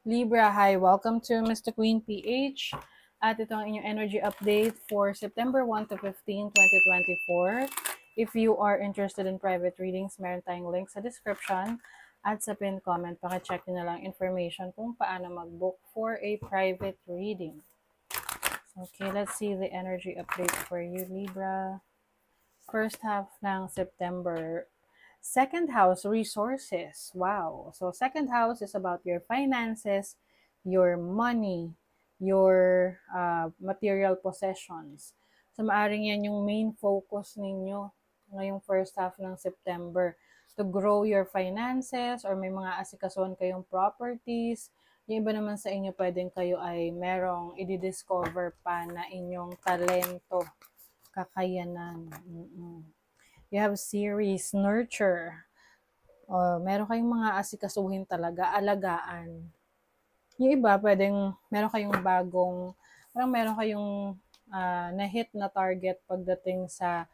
Libra, hi! Welcome to Mr. Queen PH. At ito ang inyong energy update for September 1 to 15, 2024. If you are interested in private readings, meron tayong link sa description at sa pinned comment. Paka-check nyo na lang information kung paano mag-book for a private reading. Okay, let's see the energy update for you, Libra. First half ng September. Second house, resources. Wow. So second house is about your finances, your money, your material possessions. So maaring yan yung main focus ninyo ngayong first half ng September. To grow your finances or may mga asikasuhan kayong properties. Yung iba naman sa inyo, pwedeng kayo ay merong i-discover pa na inyong talento, kakayanan. You have series, nurture. Meron kayong mga asikasuhin talaga, alagaan. Yung iba, pwedeng meron kayong parang meron kayong na-hit na target pagdating sa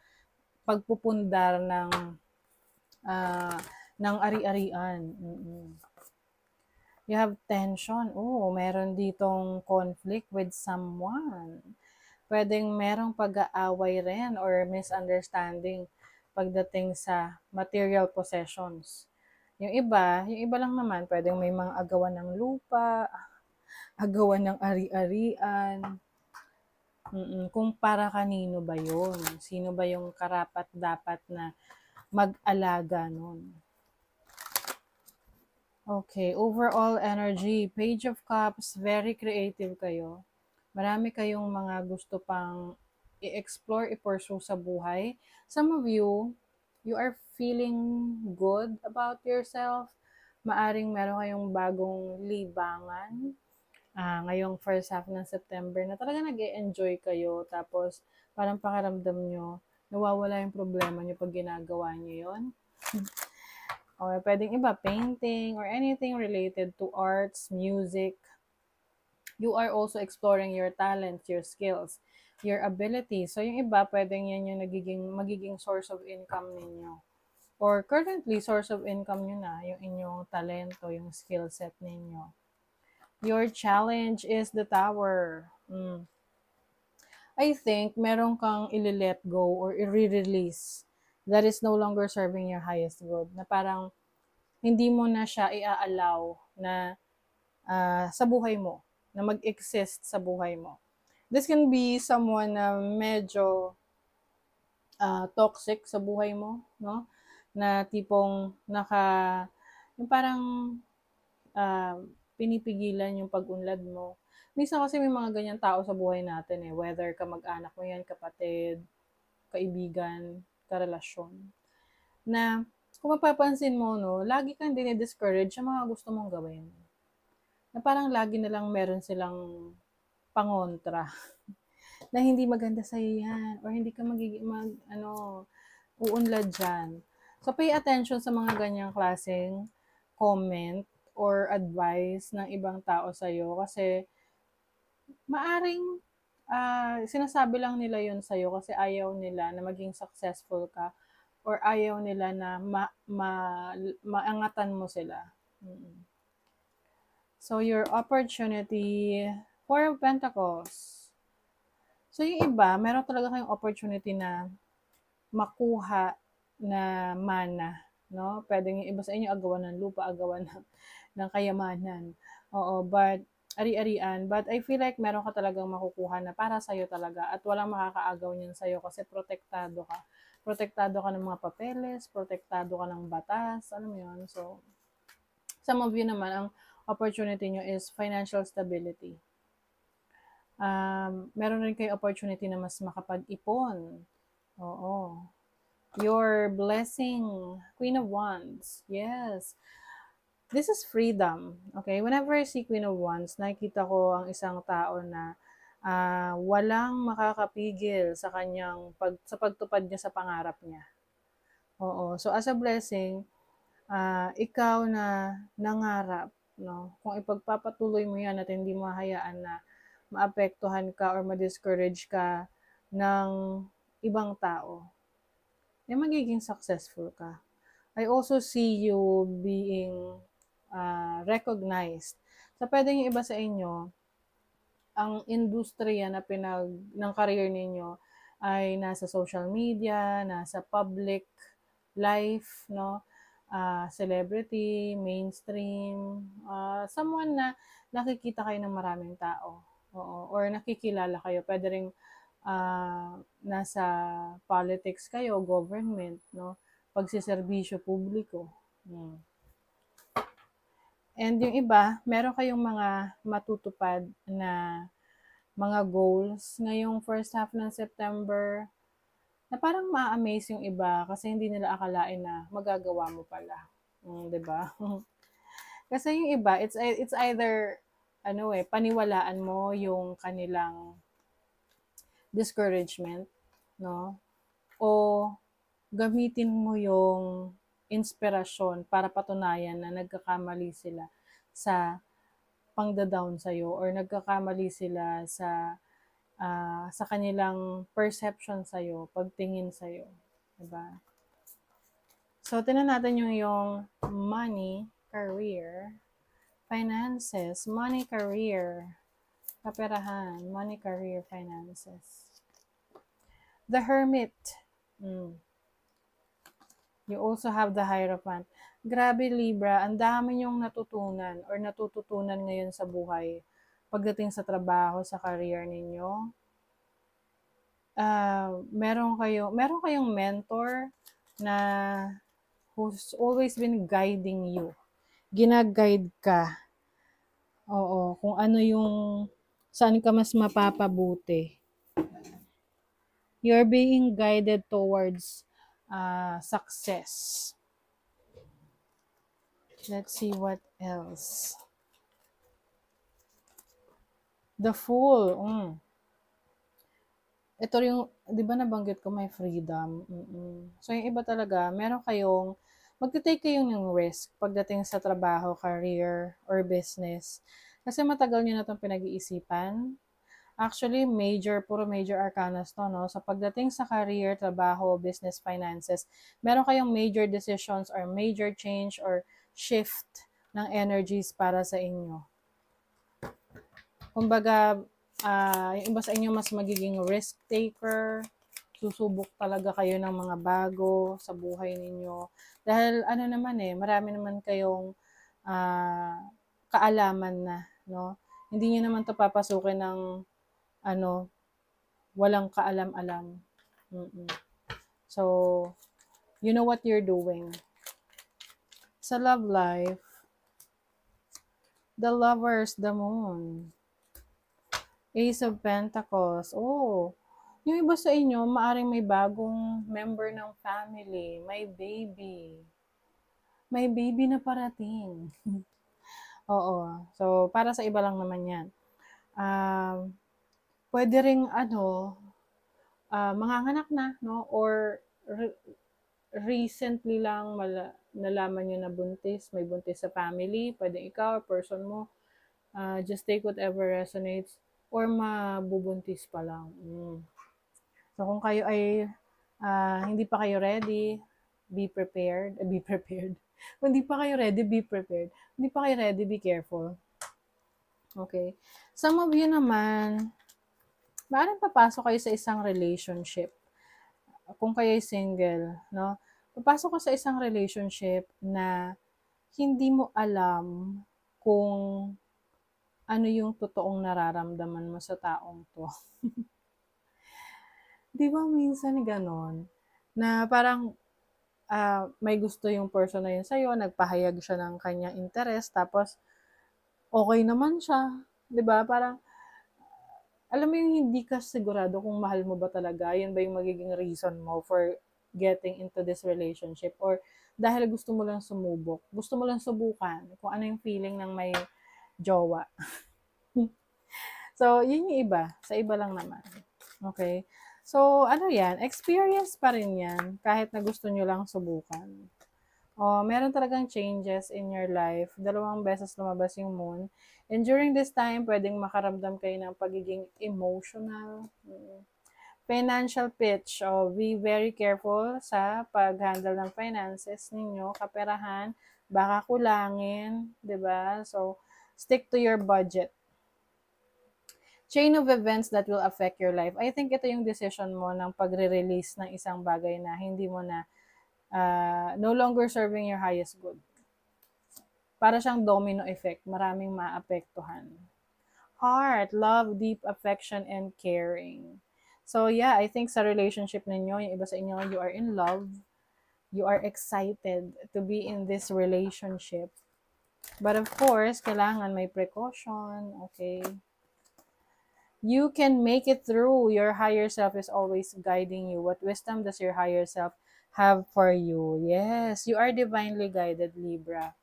pagpupundar ng ari-arian. You have tension. Meron ditong conflict with someone. Pwedeng merong pag-aaway rin or misunderstanding pagdating sa material possessions. Yung iba lang naman, pwedeng may mga agawan ng lupa, agawan ng ari-arian. Kung para kanino ba yun? Sino ba yung karapat dapat na mag-alaga nun? Okay, overall energy, Page of Cups, very creative kayo. Marami kayong mga gusto pang i-explore, i-pursue sa buhay. Some of you are feeling good about yourself. Maaring meron kayong bagong libangan. Ngayong first half ng September na talaga nag-e-enjoy kayo. Tapos parang pakiramdam nyo, nawawala yung problema nyo pag ginagawa nyo yun. Or pwedeng iba, painting or anything related to arts, music. You are also exploring your talents, your skills, your abilities. So yung iba, pwedeng yan yung magiging source of income ninyo. Or currently, source of income nyo na, yung inyong talento, yung skill set ninyo. Your challenge is the Tower. I think meron kang i-let go or i-release that is no longer serving your highest good. Na parang hindi mo na siya i-allow na sa buhay mo, na mag-exist sa buhay mo. This can be someone na medyo toxic sa buhay mo, no? Na tipong yung parang pinipigilan yung pag-unlad mo. Minsan kasi may mga ganyan tao sa buhay natin whether kamag-anak mo yan, kapatid, kaibigan, karelasyon. Na kung mapapansin mo, no, lagi kang dinidiscourage sa mga gusto mong gawin. Na parang lagi na lang meron silang pangontra. Na hindi maganda sa'yo yan. Or hindi ka uunlad dyan. So, pay attention sa mga ganyang klaseng comment or advice ng ibang tao sa'yo. Kasi, maaring sinasabi lang nila yun sa'yo kasi ayaw nila na maging successful ka or ayaw nila na maangatan mo sila. So, your opportunity, Four of Pentacles. So, yung iba, meron talaga kayong opportunity na makuha na mana, no? Pwedeng yung iba sa inyo agawan ng lupa, agawan ng kayamanan. Oo, but ari-arian. But I feel like meron ka talagang makukuha na para sa'yo talaga at walang makakaagaw niyan sa'yo kasi protektado ka. Protektado ka ng mga papeles, protektado ka ng batas, alam mo yun. So, some of you naman, ang opportunity nyo is financial stability. Meron rin kayo opportunity na mas makapag-ipon. Oo. Your blessing, Queen of Wands. Yes. This is freedom. Okay? Whenever I see Queen of Wands, nakikita ko ang isang tao na walang makakapigil sa kanyang sa pagtupad niya sa pangarap niya. Oo. So, as a blessing, ikaw na nangarap, no? Kung ipagpapatuloy mo yan at hindi mo hayaan na maapektuhan ka or ma-discourage ka ng ibang tao, magiging successful ka. I also see you being recognized So, pwede yung iba sa inyo, ang industriya na ng career ninyo ay nasa social media, nasa public life, no? Celebrity, mainstream, someone na nakikita kayo ng maraming tao. Oo, or nakikilala kayo. Pwede rin nasa politics kayo, government, no? Pagsiservisyo publiko. And yung iba, meron kayong mga matutupad na mga goals ngayong first half ng September na parang ma-amaze yung iba kasi hindi nila akalain na magagawa mo pala. 'Di ba? Kasi yung iba, it's either paniwalaan mo yung kanilang discouragement, no? O gamitin mo yung inspirasyon para patunayan na nagkakamali sila sa pangda-down sa'yo or nagkakamali sila sa kanilang perception sa'yo, pagtingin sa'yo. Diba? So, tinan natin yung money, career, finances, money, career, kaperahan, money, career, finances. The Hermit. You also have the Hierophant. Grabe, Libra, ang dami niyong natutunan or natututunan ngayon sa buhay pagdating sa trabaho, sa career ninyo. Meron kayong mentor na who's always been guiding you. Gina-guide ka. Oo, kung ano yung saan ka mas mapapabuti. You're being guided towards success. Let's see what else. The Fool. Ito yung, di ba nabanggit ko, may freedom. So, yung iba talaga, magte-take kayong ng risk pagdating sa trabaho, career, or business. Kasi matagal nyo na itong pinag-iisipan. Actually, puro major arcanas to, no? So, pagdating sa career, trabaho, business, finances, meron kayong major decisions or major change or shift ng energies para sa inyo. Kumbaga, yung iba sa inyo mas magiging risk taker, susubok talaga kayo ng mga bago sa buhay ninyo. Dahil marami naman kayong kaalaman na, no? Hindi niyo naman 'to papasukin ng walang kaalam-alam. So, you know what you're doing. Sa love life, the Lovers, the Moon, Ace of Pentacles. Yung iba sa inyo, maaring may bagong member ng family, may baby. May baby na parating. Oo. So, para sa iba lang naman yan. Pwede ring, manganganak na, no? Or, recently lang nalaman nyo na may buntis sa family. Pwede ikaw, person mo. Just take whatever resonates. Or mabubuntis pa lang. So, kung kayo ay hindi pa kayo ready, be prepared. Be prepared. Kung hindi pa kayo ready, be prepared. Hindi pa kayo ready, be careful. Okay. Some of you naman, maaaring papasok kayo sa isang relationship. Kung kayo ay single, no? Papasok ka sa isang relationship na hindi mo alam kung ano yung totoong nararamdaman mo sa taong to. Di ba minsan ganon? Na parang may gusto yung person na yun sa'yo, nagpahayag siya ng kanyang interest, tapos okay naman siya. Di ba? Parang, alam mo yung hindi ka sigurado kung mahal mo ba talaga, yun ba yung magiging reason mo for getting into this relationship, or dahil gusto mo lang sumubok, gusto mo lang subukan kung ano yung feeling ng may jowa. So, yun yung iba. Sa iba lang naman. Okay? So, yan? Experience pa rin yan kahit na gusto nyo lang subukan. Meron talagang changes in your life. 2 beses lumabas yung moon. And during this time, pwedeng makaramdam kayo ng pagiging emotional. Financial pitch. Be very careful sa pag-handle ng finances ninyo, kaperahan. Baka kulangin, 'di ba? So, Stick to your budget. Chain of events that will affect your life. I think ito yung decision mo ng pagre-release ng isang bagay na hindi mo na no longer serving your highest good. Para siyang domino effect. Maraming maapektuhan. Heart, love, deep affection, and caring. So yeah, I think sa relationship ninyo, yung iba sa inyo, you are in love, you are excited to be in this relationship. But of course, kailangan may precaution, okay? You can make it through. Your higher self is always guiding you. What wisdom does your higher self have for you? Yes, you are divinely guided, Libra.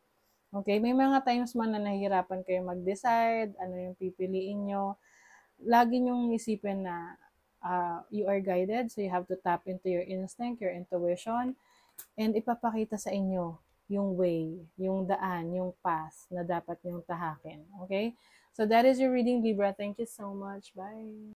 Okay, may mga times man na nahihirapan kayo mag-decide, ano yung pipiliin nyo. Lagi nyong isipin na you are guided, so you have to tap into your instinct, your intuition, and ipapakita sa inyo yung way, yung daan, yung path na dapat nyong tahakin. Okay? So that is your reading, Libra. Thank you so much. Bye!